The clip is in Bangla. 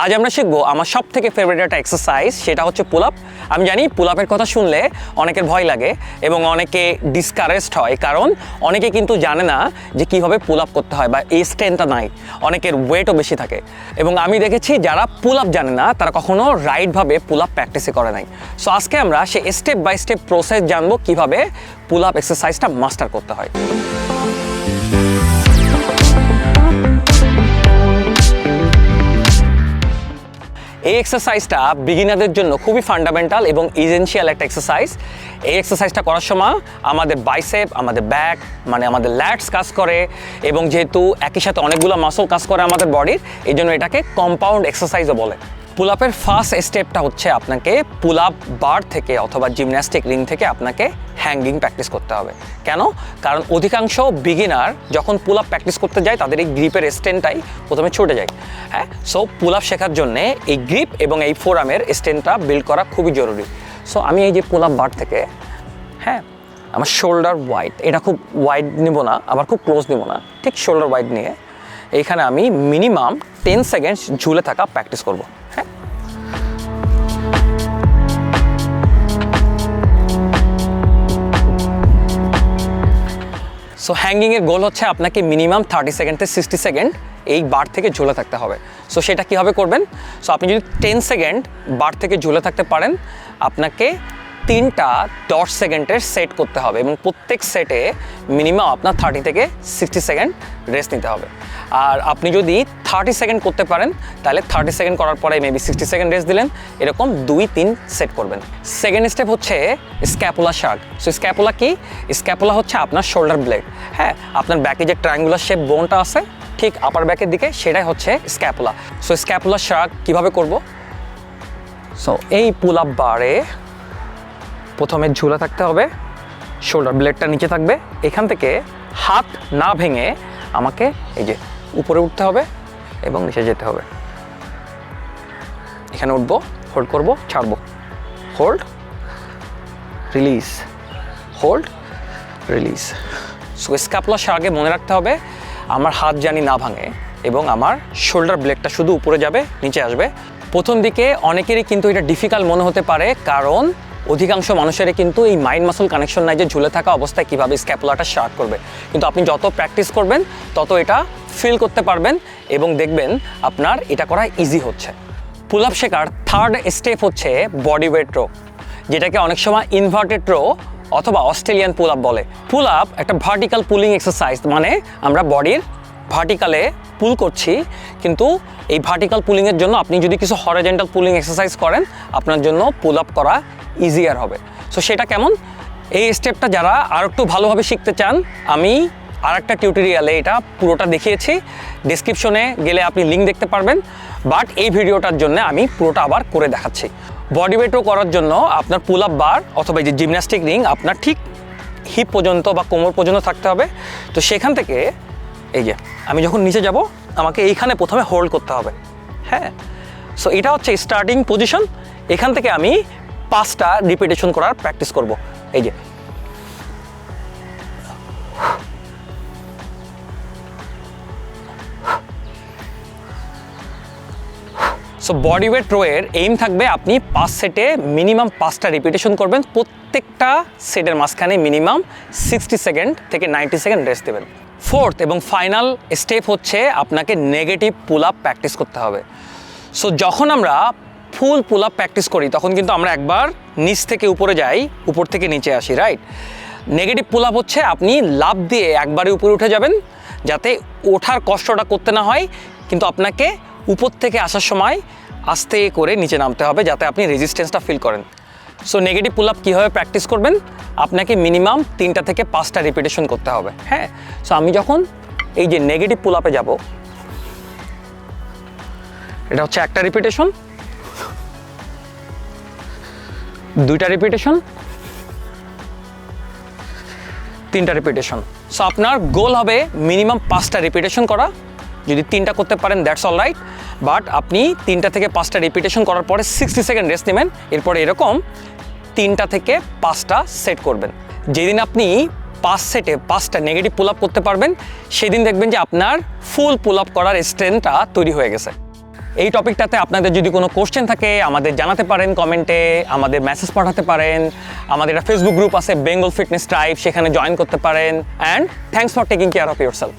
আজ আমরা শিখবো আমার সব থেকে ফেভারিট একটা এক্সারসাইজ, সেটা হচ্ছে পুল আপ। আমি জানি পুল আপের কথা শুনলে অনেকের ভয় লাগে এবং অনেকে ডিসকারেজড হয়, কারণ অনেকে কিন্তু জানে না যে কীভাবে পুল আপ করতে হয় বা এই স্ট্রেংথটা নাই, অনেকের ওয়েটও বেশি থাকে। এবং আমি দেখেছি যারা পুল আপ জানে না তারা কখনো রাইটভাবে পুল আপ প্র্যাকটিসই করে নাই। সো আজকে আমরা সে স্টেপ বাই স্টেপ প্রসেস জানবো কীভাবে পুল আপ এক্সারসাইজটা মাস্টার করতে হয়। এই এক্সারসাইজটা বিগিনারদের জন্য খুবই ফান্ডামেন্টাল এবং ইসেনশিয়াল একটা এক্সারসাইজ। এই এক্সারসাইজটা করার সময় আমাদের বাইসেপ, আমাদের ব্যাক, মানে আমাদের ল্যাটস কাজ করে, এবং যেহেতু একই সাথে অনেকগুলো মাসল কাজ করে আমাদের বডির, এই জন্য এটাকে কম্পাউন্ড এক্সারসাইজও বলে। পুল আপের ফার্স্ট স্টেপটা হচ্ছে আপনাকে পুল আপ বার থেকে অথবা জিমন্যাস্টিক রিং থেকে আপনাকে হ্যাঙ্গিং প্র্যাকটিস করতে হবে। কেন? কারণ অধিকাংশ বিগিনার যখন পুল আপ প্র্যাকটিস করতে যায় তাদের এই গ্রিপের স্ট্রেনটাই প্রথমে ছুটে যায়। হ্যাঁ, সো পুল আপ শেখার জন্যে এই গ্রিপ এবং এই ফোরামের স্ট্রেনটা বিল্ড করা খুবই জরুরি। সো আমি এই যে পুল আপ বার থেকে, হ্যাঁ, আমার শোল্ডার ওয়াইড, এটা খুব ওয়াইড নিব না, আবার খুব ক্লোজ নিব না, ঠিক শোল্ডার ওয়াইড নিয়ে এইখানে আমি মিনিমাম 10 সেকেন্ডস ঝুলে থাকা প্র্যাকটিস করব। হ্যাঁ, সো হ্যাঙ্গিংয়ের গোল হচ্ছে আপনাকে মিনিমাম 30 সেকেন্ড থেকে 60 সেকেন্ড এই বার থেকে ঝুলে থাকতে হবে। সো সেটা কীভাবে করবেন? সো আপনি যদি 10 সেকেন্ড বার থেকে ঝুলে থাকতে পারেন, আপনাকে 3টা 10 সেকেন্ডের সেট করতে হবে এবং প্রত্যেক সেটে মিনিমাম আপনার 30 থেকে 60 সেকেন্ড রেস্ট নিতে হবে। আর আপনি যদি 30 সেকেন্ড করতে পারেন তাহলে 30 সেকেন্ড করার পরে মেবি 60 সেকেন্ড রেস্ট দিলেন, এরকম 2-3 সেট করবেন। সেকেন্ড স্টেপ হচ্ছে স্ক্যাপুলা শার্ক। সো স্ক্যাপুলা কি? স্ক্যাপুলা হচ্ছে আপনার শোল্ডার ব্লেড। হ্যাঁ, আপনার ব্যাকে যে ট্রায়াঙ্গুলার শেপ বোনটা আছে ঠিক আপার ব্যাকের দিকে, সেটাই হচ্ছে স্ক্যাপুলা। সো স্ক্যাপুলা শার্ক কীভাবে করব? সো এই পুল আপ বারে প্রথমে ঝুলে থাকতে হবে, শোল্ডার ব্লেডটা নিচে থাকবে, এখান থেকে হাত না ভেঙে আমাকে এই যে উপরে উঠতে হবে এবং নিচে যেতে হবে। এখানে উঠবো, হোল্ড করব, ছাড়বো, hold, release, hold, release. So scapula শার্কে মনে রাখতে হবে আমার হাত জানি না ভাঙে এবং আমার শোল্ডার ব্লেডটা শুধু উপরে যাবে, নিচে আসবে। প্রথম দিকে অনেকেরই কিন্তু এটা ডিফিকাল্ট মনে হতে পারে, কারণ অধিকাংশ মানুষেরই কিন্তু এই মাইন্ড মাসল কানেকশন নাই যে ঝুলে থাকা অবস্থায় কীভাবে স্ক্যাপুলাটা শার্ক করবে। কিন্তু আপনি যত প্র্যাকটিস করবেন তত এটা ফিল করতে পারবেন এবং দেখবেন আপনার এটা করা ইজি হচ্ছে। পুল আপ শেখার থার্ড স্টেপ হচ্ছে বডিওয়েট রো, যেটাকে অনেক সময় ইনভার্টেড রো অথবা অস্ট্রেলিয়ান পুল আপ বলে। পুল আপ একটা ভার্টিক্যাল পুলিং এক্সারসাইজ, মানে আমরা বডির ভার্টিক্যালে পুল করছি, কিন্তু এই ভার্টিক্যাল পুলিংয়ের জন্য আপনি যদি কিছু হরিজন্টাল পুলিং এক্সারসাইজ করেন আপনার জন্য পুল আপ করা ইজিয়ার হবে। সো সেটা কেমন? এই স্টেপটা যারা আর একটু ভালোভাবে শিখতে চান, আমি আর একটা টিউটোরিয়ালে এটা পুরোটা দেখিয়েছি, ডেসক্রিপশনে গেলে আপনি লিঙ্ক দেখতে পারবেন। বাট এই ভিডিওটার জন্য আমি পুরোটা আবার করে দেখাচ্ছি। বডিওয়েট রো করার জন্য আপনার পুল আপ বার অথবা এই যে জিমন্যাস্টিক রিং আপনার ঠিক হিপ পর্যন্ত বা কোমর পর্যন্ত থাকতে হবে। তো সেখান থেকে এই যে আমি যখন নিচে যাব আমাকে এইখানে প্রথমে হোল্ড করতে হবে। হ্যাঁ, সো এটা হচ্ছে স্টার্টিং পজিশন। এখান থেকে আমি 5টা রিপিটেশন করার প্র্যাকটিস করব। এই যে সো বডিওয়েট রো এর এইম থাকবে আপনি 5 সেটে মিনিমাম 5টা রিপিটেশন করবেন, প্রত্যেকটা সেটের মাঝখানে মিনিমাম 60 সেকেন্ড থেকে 90 সেকেন্ড রেস্ট দেবেন। ফোর্থ এবং ফাইনাল স্টেপ হচ্ছে আপনাকে নেগেটিভ পুল আপ প্র্যাকটিস করতে হবে। সো যখন আমরা ফুল পুল আপ প্র্যাকটিস করি তখন কিন্তু আমরা একবার নিচ থেকে উপরে যাই, উপর থেকে নিচে আসি, রাইট? নেগেটিভ পুল আপ হচ্ছে আপনি লাফ দিয়ে একবারে উপরে উঠে যাবেন, যাতে ওঠার কষ্টটা করতে না হয়, কিন্তু আপনাকে উপর থেকে আসার সময় আস্তে করে নিচে নামতে হবে যাতে আপনি রেজিস্ট্যান্সটা ফিল করেন। সো নেগেটিভ পুল আপ কীভাবে প্র্যাকটিস করবেন? আপনাকে মিনিমাম 3টা থেকে 5টা রিপিটেশন করতে হবে। হ্যাঁ, সো আমি যখন এই যে নেগেটিভ পুল আপে যাব, এটা হচ্ছে একটা রিপিটেশন, 2টা রিপিটেশন, 3টা রিপিটেশন। সো আপনার গোল হবে মিনিমাম 5টা রিপিটেশন করা। যদি 3টা করতে পারেন দ্যাটস অল রাইট, বাট আপনি 3টা থেকে 5টা রিপিটেশন করার পরে 60 সেকেন্ড রেস্ট নেবেন। এরপরে এরকম 3টা থেকে 5টা সেট করবেন। যেদিন আপনি 5 সেটে 5টা নেগেটিভ পুল আপ করতে পারবেন, সেদিন দেখবেন যে আপনার ফুল পুল আপ করার স্ট্রেংথটা তৈরি হয়ে গেছে। এই টপিকটাতে আপনাদের যদি কোনো কোশ্চেন থাকে আমাদের জানাতে পারেন কমেন্টে, আমাদের মেসেজ পাঠাতে পারেন। আমাদের একটা ফেসবুক গ্রুপ আছে বেঙ্গল ফিটনেস ট্রাইব, সেখানে জয়েন করতে পারেন। And thanks for taking care of yourself.